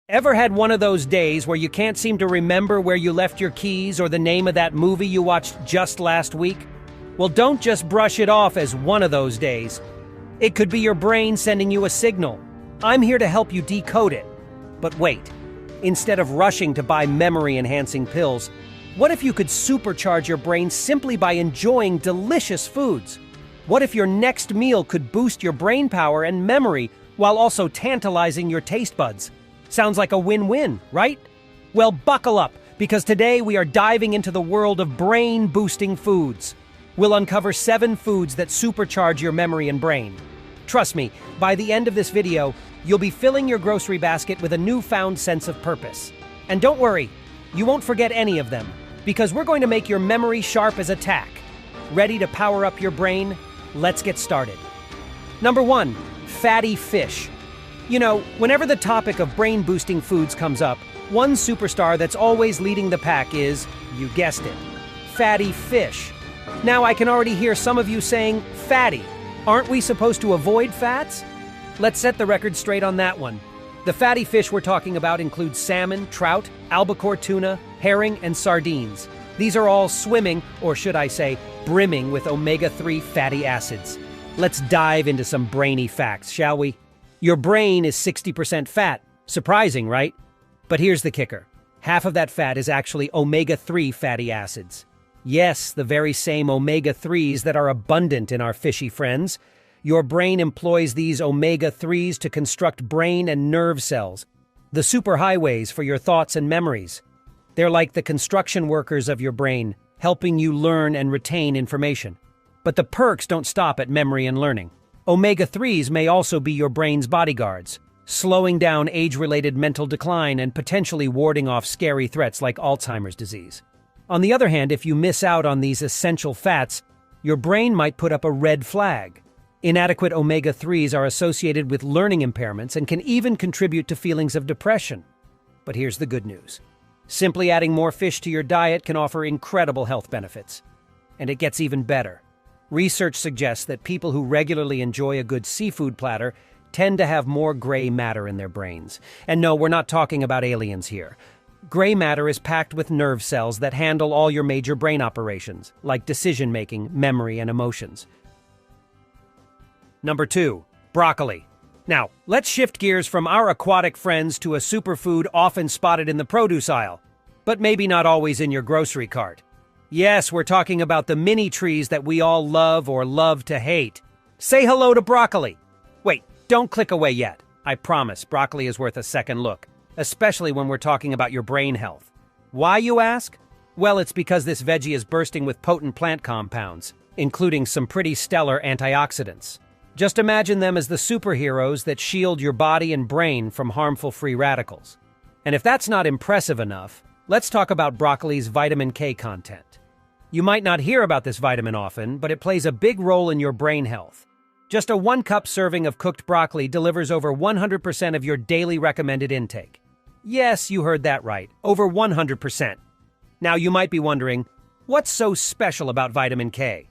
Ever had one of those days where you can't seem to remember where you left your keys or the name of that movie you watched just last week? Well, don't just brush it off as one of those days. It could be your brain sending you a signal. I'm here to help you decode it. But wait, instead of rushing to buy memory-enhancing pills, what if you could supercharge your brain simply by enjoying delicious foods? What if your next meal could boost your brain power and memory while also tantalizing your taste buds? Sounds like a win-win, right? Well, buckle up, because today we are diving into the world of brain-boosting foods. We'll uncover 7 foods that supercharge your memory and brain. Trust me, by the end of this video, you'll be filling your grocery basket with a newfound sense of purpose. And don't worry, you won't forget any of them, because we're going to make your memory sharp as a tack. Ready to power up your brain? Let's get started. Number 1, fatty fish. You know, whenever the topic of brain-boosting foods comes up, one superstar that's always leading the pack is, you guessed it, fatty fish. Now I can already hear some of you saying, fatty. Aren't we supposed to avoid fats? Let's set the record straight on that one. The fatty fish we're talking about include salmon, trout, albacore tuna, herring, and sardines. These are all swimming, or should I say, brimming with omega-3 fatty acids. Let's dive into some brainy facts, shall we? Your brain is 60% fat. Surprising, right? But here's the kicker. Half of that fat is actually omega-3 fatty acids. Yes, the very same omega-3s that are abundant in our fishy friends. Your brain employs these omega-3s to construct brain and nerve cells, the superhighways for your thoughts and memories. They're like the construction workers of your brain, helping you learn and retain information. But the perks don't stop at memory and learning. Omega-3s may also be your brain's bodyguards, slowing down age-related mental decline and potentially warding off scary threats like Alzheimer's disease. On the other hand, if you miss out on these essential fats, your brain might put up a red flag. Inadequate omega-3s are associated with learning impairments and can even contribute to feelings of depression. But here's the good news. Simply adding more fish to your diet can offer incredible health benefits. And it gets even better. Research suggests that people who regularly enjoy a good seafood platter tend to have more gray matter in their brains. And no, we're not talking about aliens here. Gray matter is packed with nerve cells that handle all your major brain operations, like decision-making, memory, and emotions. Number 2, broccoli. Now, let's shift gears from our aquatic friends to a superfood often spotted in the produce aisle, but maybe not always in your grocery cart. Yes, we're talking about the mini trees that we all love or love to hate. Say hello to broccoli. Wait, don't click away yet. I promise, broccoli is worth a second look, especially when we're talking about your brain health. Why, you ask? Well, it's because this veggie is bursting with potent plant compounds, including some pretty stellar antioxidants. Just imagine them as the superheroes that shield your body and brain from harmful free radicals. And if that's not impressive enough, let's talk about broccoli's vitamin K content. You might not hear about this vitamin often, but it plays a big role in your brain health. Just a 1-cup serving of cooked broccoli delivers over 100% of your daily recommended intake. Yes, you heard that right, over 100%. Now you might be wondering, what's so special about vitamin K?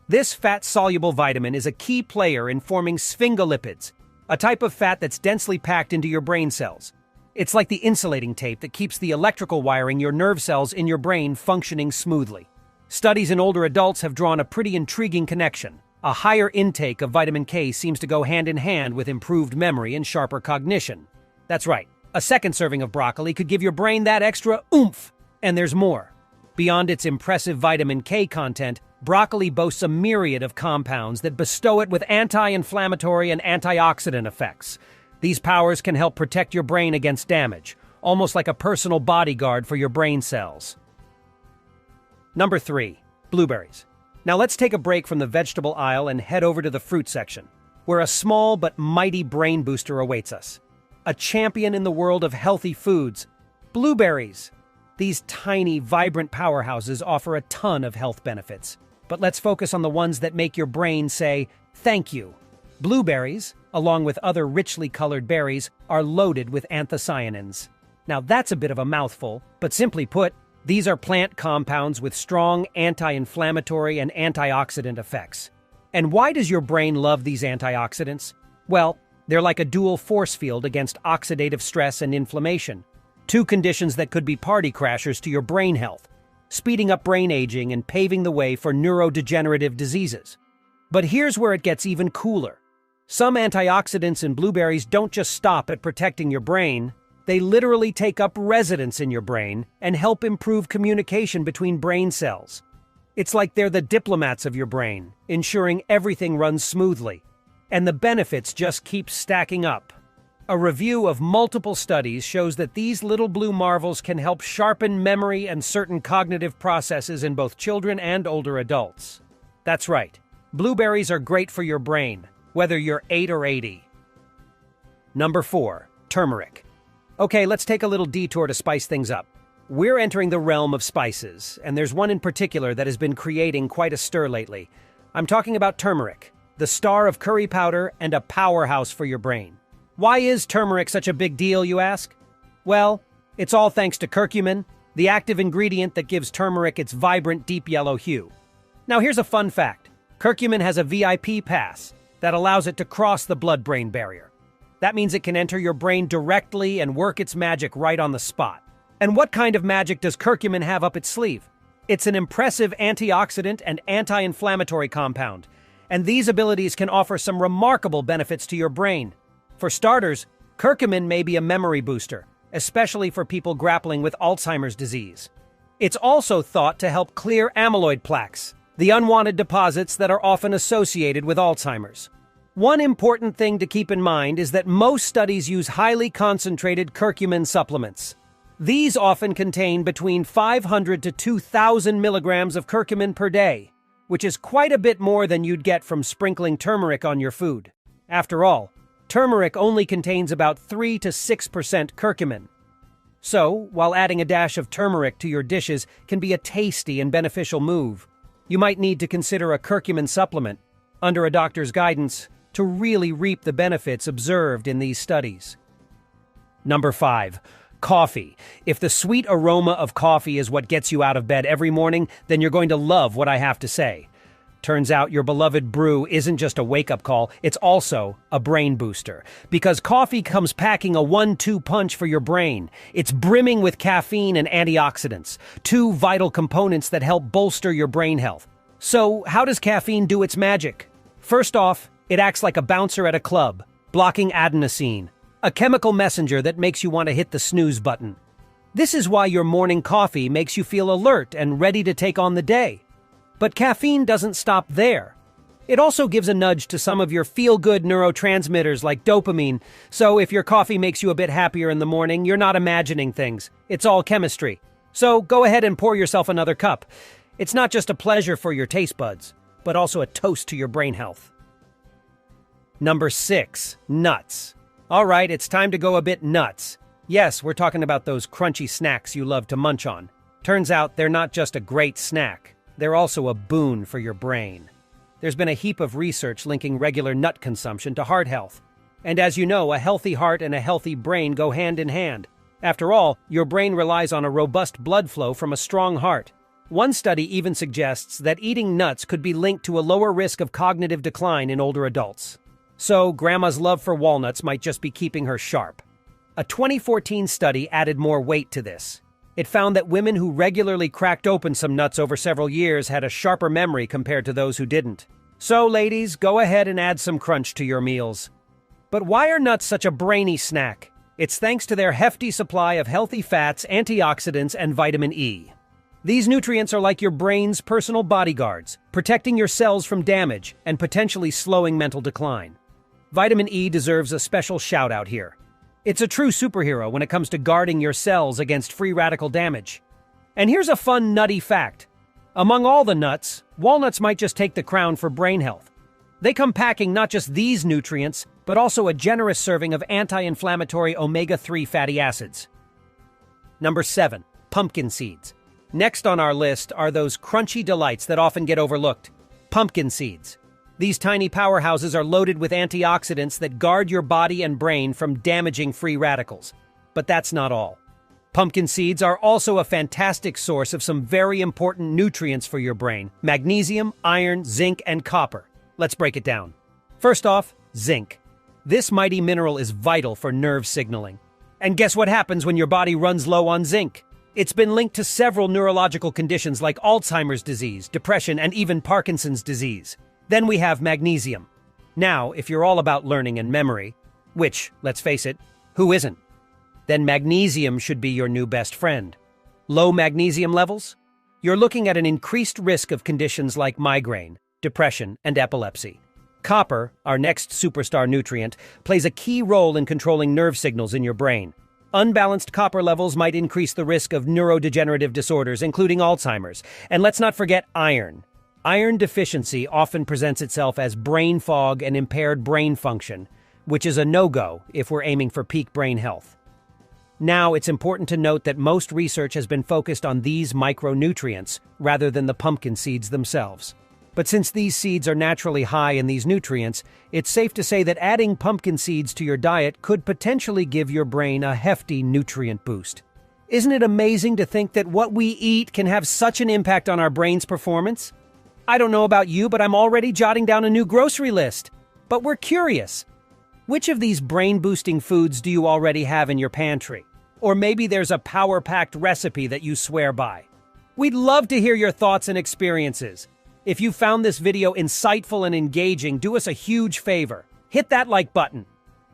This fat-soluble vitamin is a key player in forming sphingolipids, a type of fat that's densely packed into your brain cells. It's like the insulating tape that keeps the electrical wiring your nerve cells in your brain functioning smoothly. Studies in older adults have drawn a pretty intriguing connection. A higher intake of vitamin K seems to go hand in hand with improved memory and sharper cognition. That's right, a second serving of broccoli could give your brain that extra oomph. And there's more. Beyond its impressive vitamin K content, broccoli boasts a myriad of compounds that bestow it with anti-inflammatory and antioxidant effects. These powers can help protect your brain against damage, almost like a personal bodyguard for your brain cells. Number 3, blueberries. Now let's take a break from the vegetable aisle and head over to the fruit section, where a small but mighty brain booster awaits us. A champion in the world of healthy foods, blueberries. These tiny, vibrant powerhouses offer a ton of health benefits. But let's focus on the ones that make your brain say, thank you. Blueberries, along with other richly colored berries, are loaded with anthocyanins. Now that's a bit of a mouthful, but simply put, these are plant compounds with strong anti-inflammatory and antioxidant effects. And why does your brain love these antioxidants? Well, They're like a dual force field against oxidative stress and inflammation, two conditions that could be party crashers to your brain health, speeding up brain aging and paving the way for neurodegenerative diseases. But here's where it gets even cooler. Some antioxidants in blueberries don't just stop at protecting your brain, they literally take up residence in your brain and help improve communication between brain cells. It's like they're the diplomats of your brain, ensuring everything runs smoothly. And the benefits just keep stacking up. A review of multiple studies shows that these little blue marvels can help sharpen memory and certain cognitive processes in both children and older adults. That's right, blueberries are great for your brain, whether you're 8 or 80. Number 4, turmeric. Okay, let's take a little detour to spice things up. We're entering the realm of spices, and there's one in particular that has been creating quite a stir lately. I'm talking about turmeric, the star of curry powder and a powerhouse for your brain. Why is turmeric such a big deal, you ask? Well, it's all thanks to curcumin, the active ingredient that gives turmeric its vibrant deep yellow hue. Now here's a fun fact. Curcumin has a VIP pass that allows it to cross the blood-brain barrier. That means it can enter your brain directly and work its magic right on the spot. And what kind of magic does curcumin have up its sleeve? It's an impressive antioxidant and anti-inflammatory compound, and these abilities can offer some remarkable benefits to your brain. For starters, curcumin may be a memory booster, especially for people grappling with Alzheimer's disease. It's also thought to help clear amyloid plaques, the unwanted deposits that are often associated with Alzheimer's. One important thing to keep in mind is that most studies use highly concentrated curcumin supplements. These often contain between 500 to 2,000 milligrams of curcumin per day, which is quite a bit more than you'd get from sprinkling turmeric on your food. After all, turmeric only contains about 3 to 6% curcumin. So, while adding a dash of turmeric to your dishes can be a tasty and beneficial move, you might need to consider a curcumin supplement, under a doctor's guidance, to really reap the benefits observed in these studies. Number 5. Coffee. If the sweet aroma of coffee is what gets you out of bed every morning, then you're going to love what I have to say. Turns out your beloved brew isn't just a wake-up call, it's also a brain booster. Because coffee comes packing a 1-2 punch for your brain. It's brimming with caffeine and antioxidants, two vital components that help bolster your brain health. So, how does caffeine do its magic? First off, it acts like a bouncer at a club, blocking adenosine, a chemical messenger that makes you want to hit the snooze button. This is why your morning coffee makes you feel alert and ready to take on the day. But caffeine doesn't stop there. It also gives a nudge to some of your feel-good neurotransmitters like dopamine, so if your coffee makes you a bit happier in the morning, you're not imagining things. It's all chemistry. So go ahead and pour yourself another cup. It's not just a pleasure for your taste buds, but also a toast to your brain health. Number 6, nuts. All right, it's time to go a bit nuts. Yes, we're talking about those crunchy snacks you love to munch on. Turns out they're not just a great snack, they're also a boon for your brain. There's been a heap of research linking regular nut consumption to heart health. And as you know, a healthy heart and a healthy brain go hand in hand. After all, your brain relies on a robust blood flow from a strong heart. One study even suggests that eating nuts could be linked to a lower risk of cognitive decline in older adults. So, Grandma's love for walnuts might just be keeping her sharp. A 2014 study added more weight to this. It found that women who regularly cracked open some nuts over several years had a sharper memory compared to those who didn't. So, ladies, go ahead and add some crunch to your meals. But why are nuts such a brainy snack? It's thanks to their hefty supply of healthy fats, antioxidants, and vitamin E. These nutrients are like your brain's personal bodyguards, protecting your cells from damage and potentially slowing mental decline. Vitamin E deserves a special shout-out here. It's a true superhero when it comes to guarding your cells against free radical damage. And here's a fun nutty fact. Among all the nuts, walnuts might just take the crown for brain health. They come packing not just these nutrients, but also a generous serving of anti-inflammatory omega-3 fatty acids. Number 7, pumpkin seeds. Next on our list are those crunchy delights that often get overlooked. Pumpkin seeds. These tiny powerhouses are loaded with antioxidants that guard your body and brain from damaging free radicals. But that's not all. Pumpkin seeds are also a fantastic source of some very important nutrients for your brain: magnesium, iron, zinc, and copper. Let's break it down. First off, zinc. This mighty mineral is vital for nerve signaling. And guess what happens when your body runs low on zinc? It's been linked to several neurological conditions like Alzheimer's disease, depression, and even Parkinson's disease. Then we have magnesium. Now, if you're all about learning and memory, which, let's face it, who isn't? Then magnesium should be your new best friend. Low magnesium levels? You're looking at an increased risk of conditions like migraine, depression, and epilepsy. Copper, our next superstar nutrient, plays a key role in controlling nerve signals in your brain. Unbalanced copper levels might increase the risk of neurodegenerative disorders, including Alzheimer's. And let's not forget iron. Iron deficiency often presents itself as brain fog and impaired brain function, which is a no-go if we're aiming for peak brain health. Now, it's important to note that most research has been focused on these micronutrients rather than the pumpkin seeds themselves. But since these seeds are naturally high in these nutrients, it's safe to say that adding pumpkin seeds to your diet could potentially give your brain a hefty nutrient boost. Isn't it amazing to think that what we eat can have such an impact on our brain's performance? I don't know about you, but I'm already jotting down a new grocery list. But we're curious. Which of these brain-boosting foods do you already have in your pantry? Or maybe there's a power-packed recipe that you swear by. We'd love to hear your thoughts and experiences. If you found this video insightful and engaging, do us a huge favor. Hit that like button.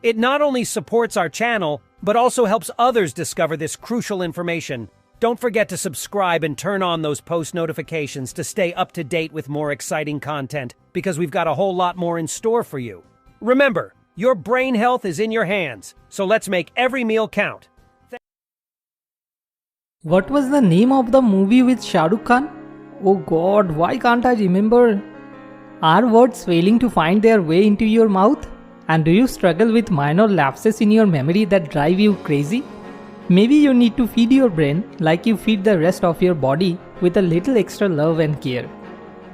It not only supports our channel, but also helps others discover this crucial information. Don't forget to subscribe and turn on those post notifications to stay up to date with more exciting content, because we've got a whole lot more in store for you. Remember, your brain health is in your hands, so let's make every meal count. What was the name of the movie with Shah Rukh Khan? Oh god, why can't I remember? Are words failing to find their way into your mouth? And do you struggle with minor lapses in your memory that drive you crazy? Maybe you need to feed your brain like you feed the rest of your body with a little extra love and care.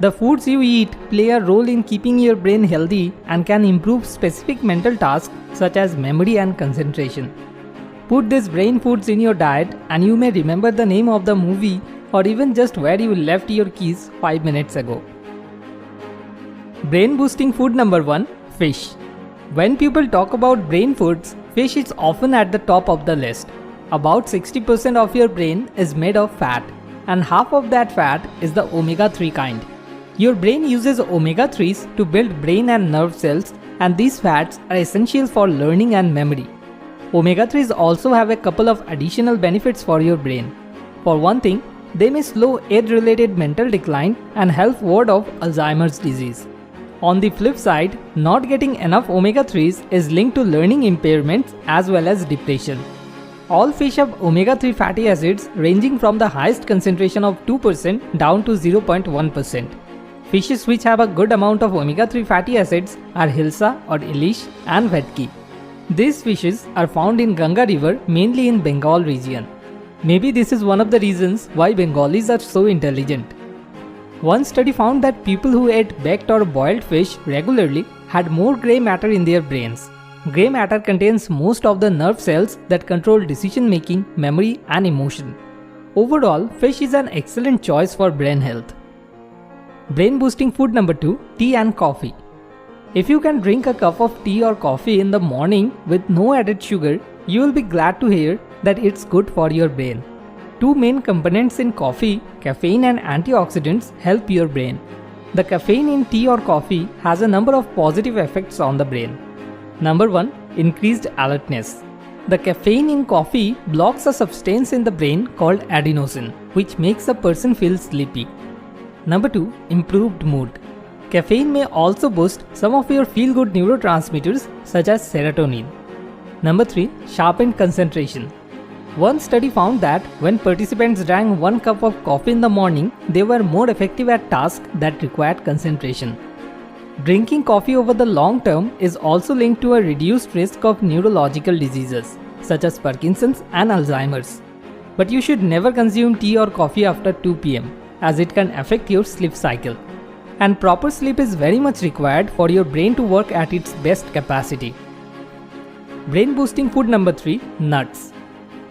The foods you eat play a role in keeping your brain healthy and can improve specific mental tasks such as memory and concentration. Put these brain foods in your diet and you may remember the name of the movie or even just where you left your keys 5 minutes ago. Brain boosting food number 1, fish. When people talk about brain foods, fish is often at the top of the list. About 60% of your brain is made of fat, and half of that fat is the omega-3 kind. Your brain uses omega-3s to build brain and nerve cells, and these fats are essential for learning and memory. Omega-3s also have a couple of additional benefits for your brain. For one thing, they may slow age-related mental decline and help ward off Alzheimer's disease. On the flip side, not getting enough omega-3s is linked to learning impairments as well as depression. All fish have omega-3 fatty acids ranging from the highest concentration of 2% down to 0.1%. Fishes which have a good amount of omega-3 fatty acids are hilsa or ilish and vetki. These fishes are found in Ganga river mainly in Bengal region. Maybe this is one of the reasons why Bengalis are so intelligent. One study found that people who ate baked or boiled fish regularly had more grey matter in their brains. Grey matter contains most of the nerve cells that control decision making, memory and emotion. Overall, fish is an excellent choice for brain health. Brain boosting food number 2, tea and coffee. If you can drink a cup of tea or coffee in the morning with no added sugar, you will be glad to hear that it's good for your brain. Two main components in coffee, caffeine and antioxidants, help your brain. The caffeine in tea or coffee has a number of positive effects on the brain. Number 1, increased alertness. The caffeine in coffee blocks a substance in the brain called adenosine, which makes a person feel sleepy. Number 2, improved mood. Caffeine may also boost some of your feel-good neurotransmitters such as serotonin. Number 3, sharpened concentration. One study found that when participants drank 1 cup of coffee in the morning, they were more effective at tasks that required concentration. Drinking coffee over the long term is also linked to a reduced risk of neurological diseases such as Parkinson's and Alzheimer's. But you should never consume tea or coffee after 2 p.m. as it can affect your sleep cycle. And proper sleep is very much required for your brain to work at its best capacity. Brain boosting food number 3, nuts.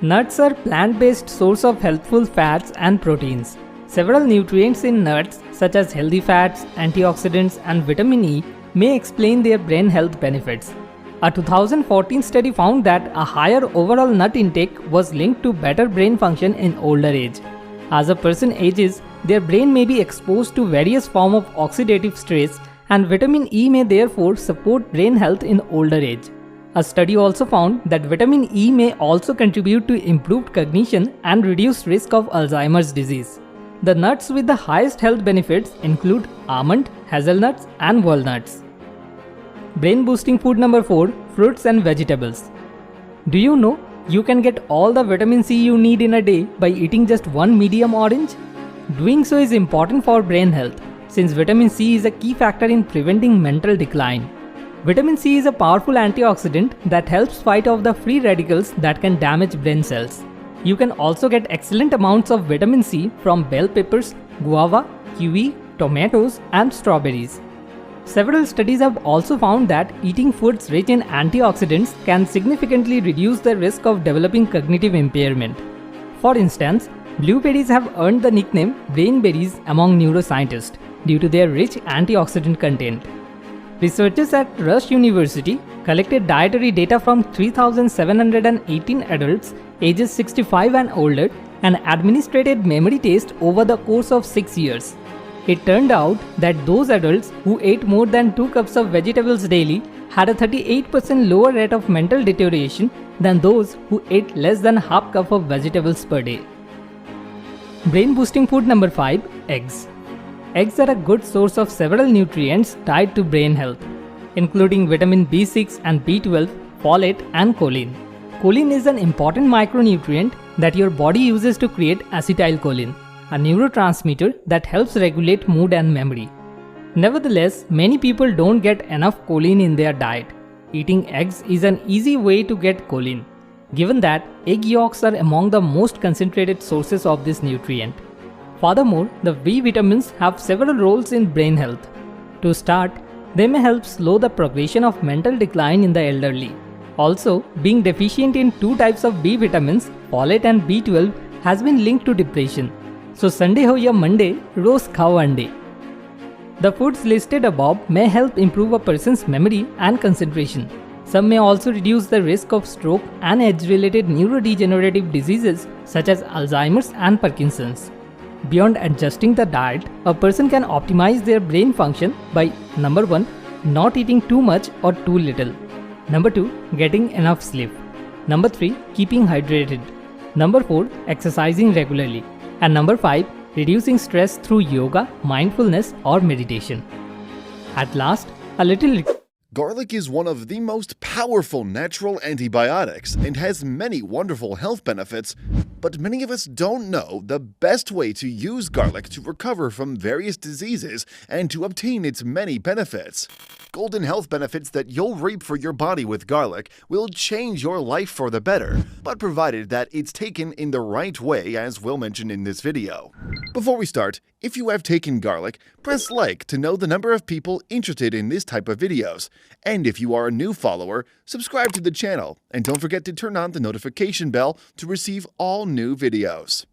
Nuts are plant-based source of healthful fats and proteins. Several nutrients in nuts such as healthy fats, antioxidants and vitamin E may explain their brain health benefits. A 2014 study found that a higher overall nut intake was linked to better brain function in older age. As a person ages, their brain may be exposed to various forms of oxidative stress, and vitamin E may therefore support brain health in older age. A study also found that vitamin E may also contribute to improved cognition and reduced risk of Alzheimer's disease. The nuts with the highest health benefits include almond, hazelnuts, and walnuts. Brain boosting food number 4, fruits and vegetables. Do you know you can get all the vitamin C you need in a day by eating just one medium orange? Doing so is important for brain health, since vitamin C is a key factor in preventing mental decline. Vitamin C is a powerful antioxidant that helps fight off the free radicals that can damage brain cells. You can also get excellent amounts of vitamin C from bell peppers, guava, kiwi, tomatoes, and strawberries. Several studies have also found that eating foods rich in antioxidants can significantly reduce the risk of developing cognitive impairment. For instance, blueberries have earned the nickname brain berries among neuroscientists due to their rich antioxidant content. Researchers at Rush University collected dietary data from 3,718 adults ages 65 and older and administered memory tests over the course of 6 years. It turned out that those adults who ate more than 2 cups of vegetables daily had a 38% lower rate of mental deterioration than those who ate less than half cup of vegetables per day. Brain boosting food number 5, eggs. Eggs are a good source of several nutrients tied to brain health, including vitamin B6 and B12, folate and choline. Choline is an important micronutrient that your body uses to create acetylcholine, a neurotransmitter that helps regulate mood and memory. Nevertheless, many people don't get enough choline in their diet. Eating eggs is an easy way to get choline, given that egg yolks are among the most concentrated sources of this nutrient. Furthermore, the B vitamins have several roles in brain health. To start, they may help slow the progression of mental decline in the elderly. Also, being deficient in 2 types of B vitamins, folate and B12, has been linked to depression. So Sunday ho ya Monday, roz khao ande. The foods listed above may help improve a person's memory and concentration. Some may also reduce the risk of stroke and age-related neurodegenerative diseases such as Alzheimer's and Parkinson's. Beyond adjusting the diet, a person can optimize their brain function by number 1, not eating too much or too little. Number 2, getting enough sleep. Number 3, keeping hydrated. Number 4, exercising regularly. And number 5, reducing stress through yoga, mindfulness or meditation. At last, a little... Garlic is one of the most powerful natural antibiotics and has many wonderful health benefits, but many of us don't know the best way to use garlic to recover from various diseases and to obtain its many benefits. Golden health benefits that you'll reap for your body with garlic will change your life for the better, but provided that it's taken in the right way, as we'll mention in this video. Before we start, if you have taken garlic, press like to know the number of people interested in this type of videos. And if you are a new follower, subscribe to the channel, and don't forget to turn on the notification bell to receive all new videos.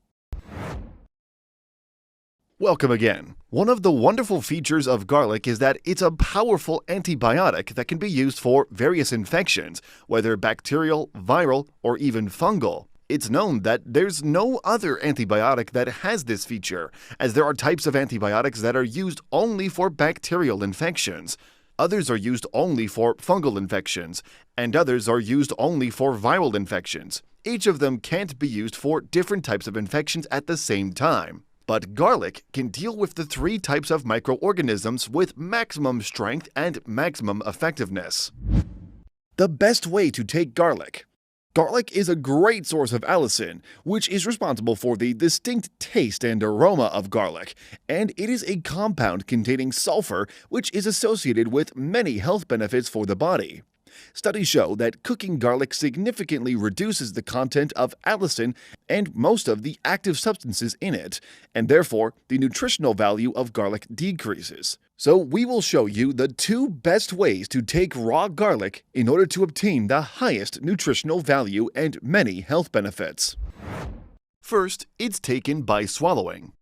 Welcome again. One of the wonderful features of garlic is that it's a powerful antibiotic that can be used for various infections, whether bacterial, viral, or even fungal. It's known that there's no other antibiotic that has this feature, as there are types of antibiotics that are used only for bacterial infections. Others are used only for fungal infections, and others are used only for viral infections. Each of them can't be used for different types of infections at the same time. But garlic can deal with the 3 types of microorganisms with maximum strength and maximum effectiveness. The best way to take garlic. Garlic is a great source of allicin, which is responsible for the distinct taste and aroma of garlic, and it is a compound containing sulfur which is associated with many health benefits for the body. Studies show that cooking garlic significantly reduces the content of allicin and most of the active substances in it, and therefore the nutritional value of garlic decreases. So we will show you the 2 best ways to take raw garlic in order to obtain the highest nutritional value and many health benefits. First, it's taken by swallowing.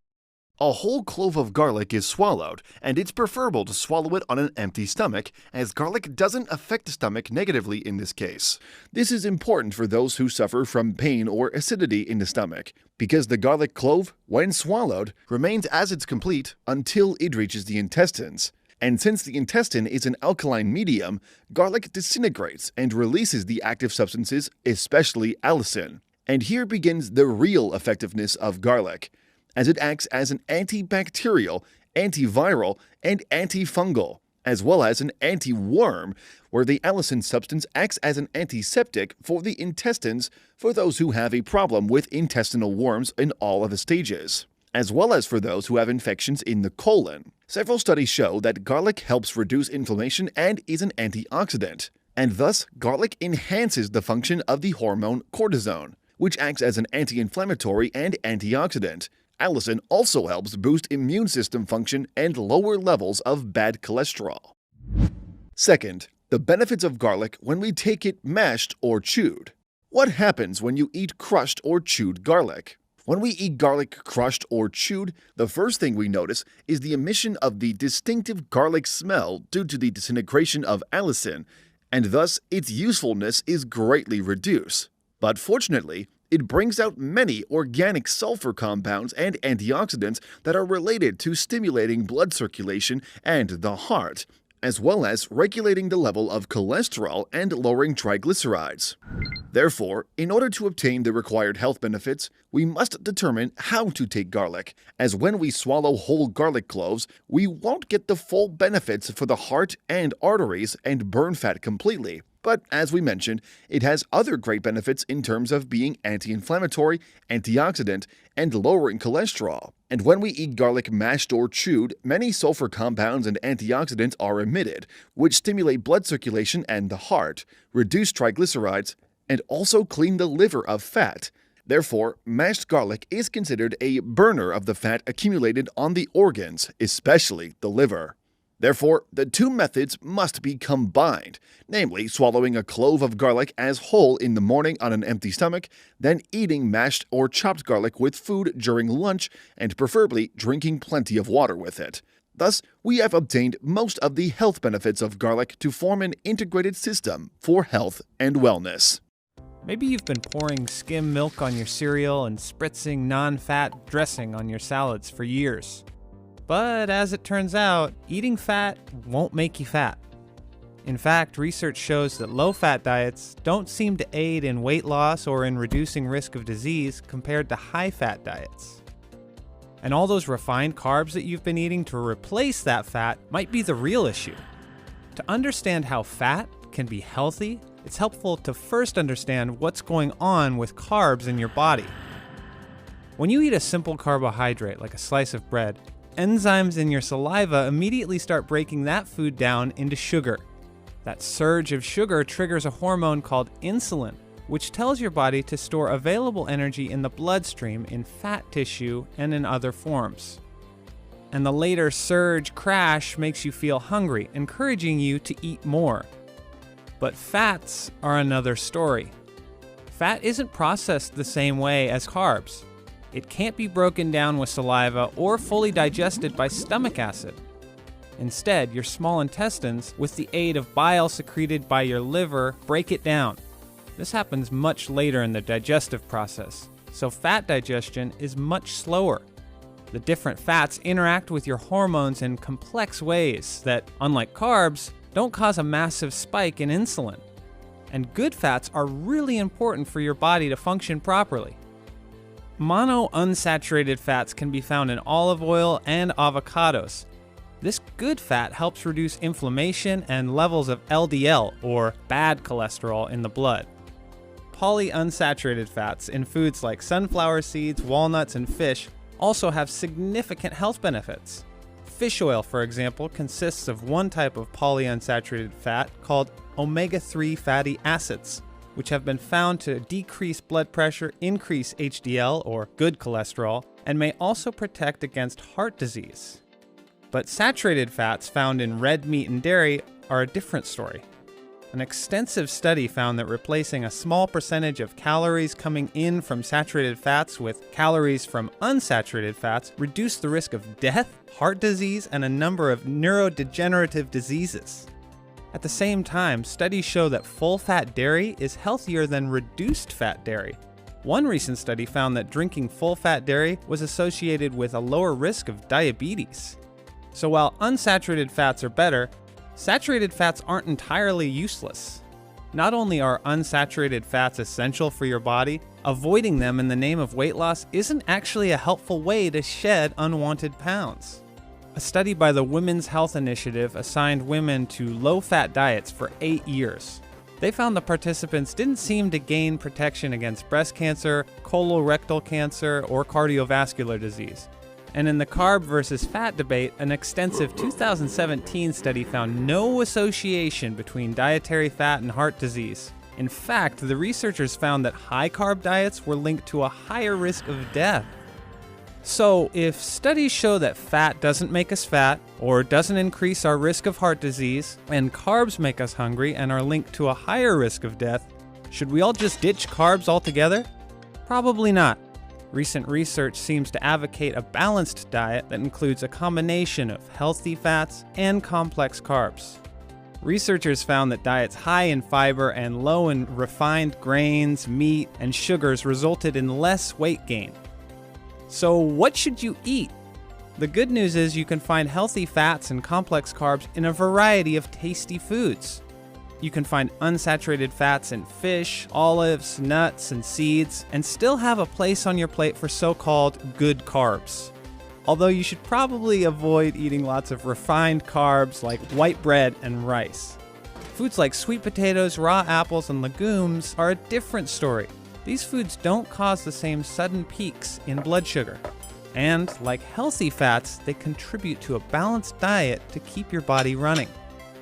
A whole clove of garlic is swallowed, and it's preferable to swallow it on an empty stomach, as garlic doesn't affect the stomach negatively in this case. This is important for those who suffer from pain or acidity in the stomach, because the garlic clove, when swallowed, remains as it's complete until it reaches the intestines. And since the intestine is an alkaline medium, garlic disintegrates and releases the active substances, especially allicin. And here begins the real effectiveness of garlic, as it acts as an antibacterial, antiviral, and antifungal, as well as an anti-worm, where the allicin substance acts as an antiseptic for the intestines for those who have a problem with intestinal worms in all of the stages, as well as for those who have infections in the colon. Several studies show that garlic helps reduce inflammation and is an antioxidant, and thus garlic enhances the function of the hormone cortisone, which acts as an anti-inflammatory and antioxidant. Allicin also helps boost immune system function and lower levels of bad cholesterol. Second, the benefits of garlic when we take it mashed or chewed. What happens when you eat crushed or chewed garlic? When we eat garlic crushed or chewed, the first thing we notice is the emission of the distinctive garlic smell due to the disintegration of allicin, and thus its usefulness is greatly reduced. But fortunately, it brings out many organic sulfur compounds and antioxidants that are related to stimulating blood circulation and the heart, as well as regulating the level of cholesterol and lowering triglycerides. Therefore, in order to obtain the required health benefits, we must determine how to take garlic, as when we swallow whole garlic cloves, we won't get the full benefits for the heart and arteries and burn fat completely. But as we mentioned, it has other great benefits in terms of being anti-inflammatory, antioxidant, and lowering cholesterol. And when we eat garlic mashed or chewed, many sulfur compounds and antioxidants are emitted, which stimulate blood circulation and the heart, reduce triglycerides, and also clean the liver of fat. Therefore, mashed garlic is considered a burner of the fat accumulated on the organs, especially the liver. Therefore, the two methods must be combined, namely swallowing a clove of garlic as whole in the morning on an empty stomach, then eating mashed or chopped garlic with food during lunch, and preferably drinking plenty of water with it. Thus, we have obtained most of the health benefits of garlic to form an integrated system for health and wellness. Maybe you've been pouring skim milk on your cereal and spritzing non-fat dressing on your salads for years. But as it turns out, eating fat won't make you fat. In fact, research shows that low-fat diets don't seem to aid in weight loss or in reducing risk of disease compared to high-fat diets. And all those refined carbs that you've been eating to replace that fat might be the real issue. To understand how fat can be healthy, it's helpful to first understand what's going on with carbs in your body. When you eat a simple carbohydrate like a slice of bread, enzymes in your saliva immediately start breaking that food down into sugar. That surge of sugar triggers a hormone called insulin, which tells your body to store available energy in the bloodstream in fat tissue and in other forms. And the later surge crash makes you feel hungry, encouraging you to eat more. But fats are another story. Fat isn't processed the same way as carbs. It can't be broken down with saliva or fully digested by stomach acid. Instead, your small intestines, with the aid of bile secreted by your liver, break it down. This happens much later in the digestive process, so fat digestion is much slower. The different fats interact with your hormones in complex ways that, unlike carbs, don't cause a massive spike in insulin. And good fats are really important for your body to function properly. Monounsaturated fats can be found in olive oil and avocados. This good fat helps reduce inflammation and levels of LDL, or bad cholesterol, in the blood. Polyunsaturated fats in foods like sunflower seeds, walnuts, and fish also have significant health benefits. Fish oil, for example, consists of one type of polyunsaturated fat called omega-3 fatty acids, which have been found to decrease blood pressure, increase HDL, or good cholesterol, and may also protect against heart disease. But saturated fats found in red meat and dairy are a different story. An extensive study found that replacing a small percentage of calories coming in from saturated fats with calories from unsaturated fats reduced the risk of death, heart disease, and a number of neurodegenerative diseases. At the same time, studies show that full-fat dairy is healthier than reduced-fat dairy. One recent study found that drinking full-fat dairy was associated with a lower risk of diabetes. So while unsaturated fats are better, saturated fats aren't entirely useless. Not only are unsaturated fats essential for your body, avoiding them in the name of weight loss isn't actually a helpful way to shed unwanted pounds. A study by the Women's Health Initiative assigned women to low-fat diets for 8 years. They found the participants didn't seem to gain protection against breast cancer, colorectal cancer, or cardiovascular disease. And in the carb versus fat debate, an extensive 2017 study found no association between dietary fat and heart disease. In fact, the researchers found that high-carb diets were linked to a higher risk of death. So, if studies show that fat doesn't make us fat, or doesn't increase our risk of heart disease, and carbs make us hungry and are linked to a higher risk of death, should we all just ditch carbs altogether? Probably not. Recent research seems to advocate a balanced diet that includes a combination of healthy fats and complex carbs. Researchers found that diets high in fiber and low in refined grains, meat, and sugars resulted in less weight gain. So what should you eat? The good news is you can find healthy fats and complex carbs in a variety of tasty foods. You can find unsaturated fats in fish, olives, nuts, and seeds, and still have a place on your plate for so-called good carbs. Although you should probably avoid eating lots of refined carbs like white bread and rice. Foods like sweet potatoes, raw apples, and legumes are a different story. These foods don't cause the same sudden peaks in blood sugar. And, like healthy fats, they contribute to a balanced diet to keep your body running.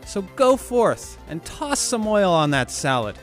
So go forth and toss some oil on that salad.